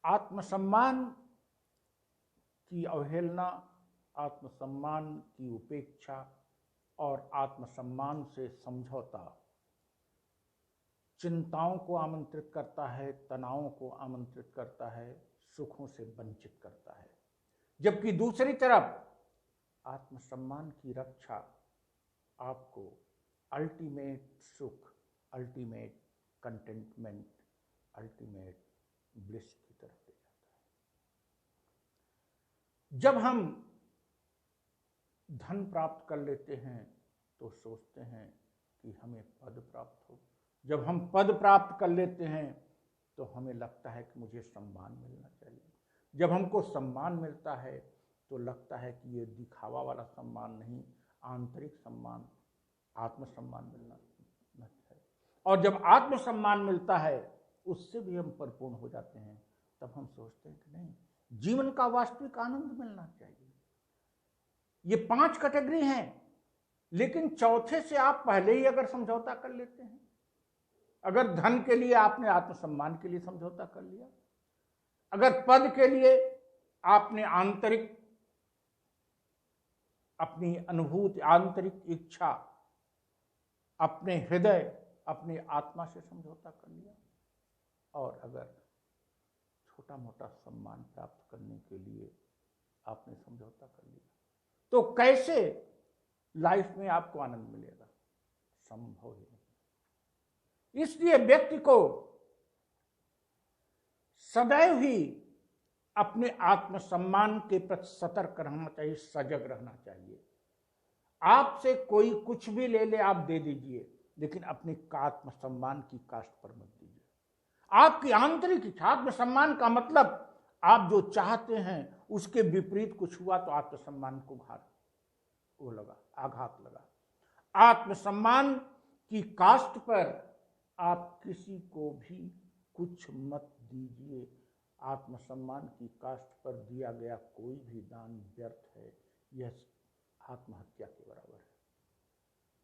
आत्मसम्मान की अवहेलना, आत्मसम्मान की उपेक्षा और आत्मसम्मान से समझौता चिंताओं को आमंत्रित करता है, तनावों को आमंत्रित करता है, सुखों से वंचित करता है। जबकि दूसरी तरफ आत्मसम्मान की रक्षा आपको अल्टीमेट सुख, अल्टीमेट कंटेंटमेंट, अल्टीमेट ब्लिस की तरफ ले जाता है। जब हम धन प्राप्त कर लेते हैं तो सोचते हैं कि हमें पद प्राप्त हो। जब हम पद प्राप्त कर लेते हैं तो हमें लगता है कि मुझे सम्मान मिलना चाहिए। जब हमको सम्मान मिलता है तो लगता है कि ये दिखावा वाला सम्मान नहीं, आंतरिक सम्मान, आत्मसम्मान मिलना चाहिए। और जब आत्मसम्मान मिलता है उससे भी हम परिपूर्ण हो जाते हैं। तब हम सोचते हैं कि नहीं, जीवन का वास्तविक आनंद मिलना चाहिए। ये 5 कैटेगरी हैं, लेकिन चौथे से आप पहले ही अगर समझौता कर लेते हैं, अगर धन के लिए आपने आत्मसम्मान के लिए समझौता कर लिया, अगर पद के लिए आपने आंतरिक अपनी अनुभूति, आंतरिक इच्छा, अपने हृदय, अपनी आत्मा से समझौता कर लिया, और अगर छोटा मोटा सम्मान प्राप्त करने के लिए आपने समझौता कर लिया, तो कैसे लाइफ में आपको आनंद मिलेगा? संभव ही नहीं। इसलिए व्यक्ति को सदैव ही अपने आत्मसम्मान के प्रति सतर्क रहना चाहिए, सजग रहना चाहिए। आपसे कोई कुछ भी ले ले, आप दे दीजिए, लेकिन अपने आत्मसम्मान की काष्ठ पर मत दीजिए। आपकी आंतरिक इच्छा, आत्मसम्मान का मतलब आप जो चाहते हैं उसके विपरीत कुछ हुआ तो आत्मसम्मान को आघात लगा। आत्मसम्मान की काष्ठ पर आप किसी को भी कुछ मत दीजिए। आत्मसम्मान की काष्ठ पर दिया गया कोई भी दान व्यर्थ है, यह आत्महत्या के बराबर है।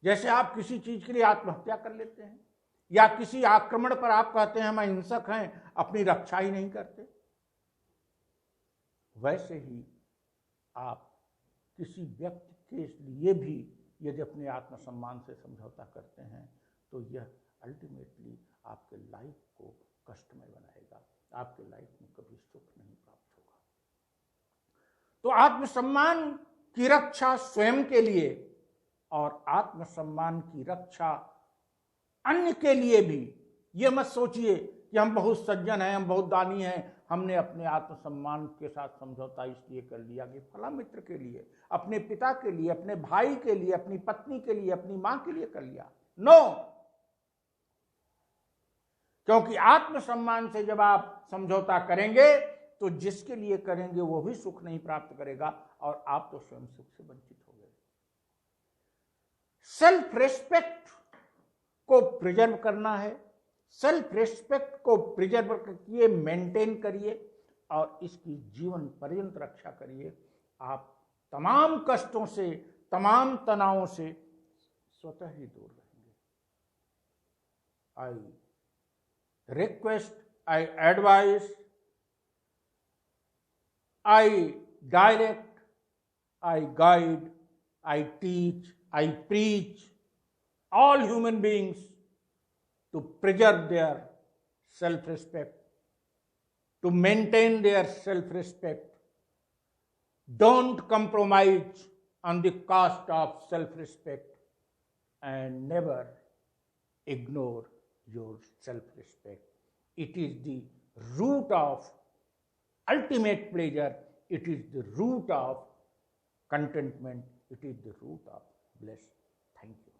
जैसे आप किसी चीज के लिए आत्महत्या कर लेते हैं, या किसी आक्रमण पर आप कहते हैं हम अहिंसक हैं, अपनी रक्षा ही नहीं करते, वैसे ही आप किसी व्यक्ति के लिए भी यदि अपने आत्मसम्मान से समझौता करते हैं तो यह अल्टीमेटली आपके लाइफ को कष्टमय बनाएगा, आपके लाइफ में कभी सुख नहीं प्राप्त होगा। तो आत्मसम्मान की रक्षा स्वयं के लिए और आत्मसम्मान की रक्षा अन्य के लिए भी। यह मत सोचिए कि हम बहुत सज्जन हैं, हम बहुत दानी हैं, हमने अपने आत्मसम्मान के साथ समझौता इसलिए कर लिया कि फला मित्र के लिए, अपने पिता के लिए, अपने भाई के लिए, अपनी पत्नी के लिए, अपनी मां के लिए कर लिया। नो, क्योंकि आत्मसम्मान से जब आप समझौता करेंगे तो जिसके लिए करेंगे वो भी सुख नहीं प्राप्त करेगा और आप तो स्वयं सुख से वंचित हो गए। सेल्फ रेस्पेक्ट को प्रिजर्व करना है, सेल्फ रेस्पेक्ट को प्रिजर्व किए, मेंटेन करिए और इसकी जीवन पर्यंत रक्षा करिए। आप तमाम कष्टों से, तमाम तनावों से स्वतः ही दूर रहेंगे। आई request, I advise, I direct, I guide, I teach, I preach all human beings to preserve their self-respect, to maintain their self-respect. Don't compromise on the cost of self-respect and never ignore your self-respect. It is the root of ultimate pleasure. It is the root of contentment. It is the root of bliss. Thank you.